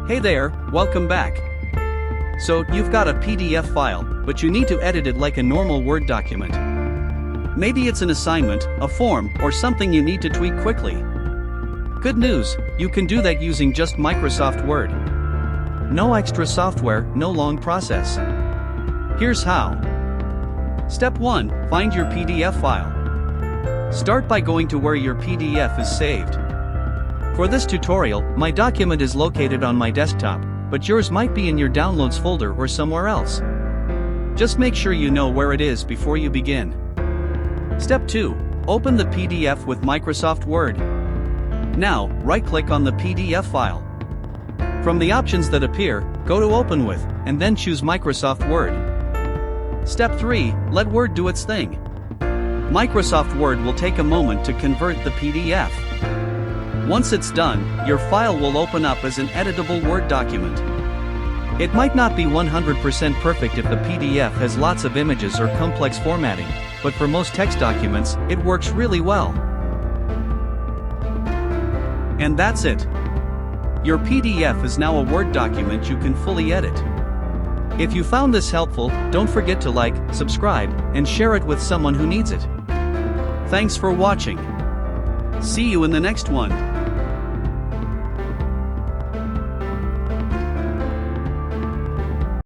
Hey there, welcome back. So, you've got a PDF file, but you need to edit it like a normal Word document. Maybe it's an assignment, a form, or something you need to tweak quickly. Good news, you can do that using just Microsoft Word. No extra software, no long process. Here's how. Step 1, find your PDF file. Start by going to where your PDF is saved. For this tutorial, my document is located on my desktop, but yours might be in your Downloads folder or somewhere else. Just make sure you know where it is before you begin. Step 2, open the PDF with Microsoft Word. Now, right-click on the PDF file. From the options that appear, go to Open With, and then choose Microsoft Word. Step 3, let Word do its thing. Microsoft Word will take a moment to convert the PDF. Once it's done, your file will open up as an editable Word document. It might not be 100% perfect if the PDF has lots of images or complex formatting, but for most text documents, it works really well. And that's it. Your PDF is now a Word document you can fully edit. If you found this helpful, don't forget to like, subscribe, and share it with someone who needs it. Thanks for watching. See you in the next one.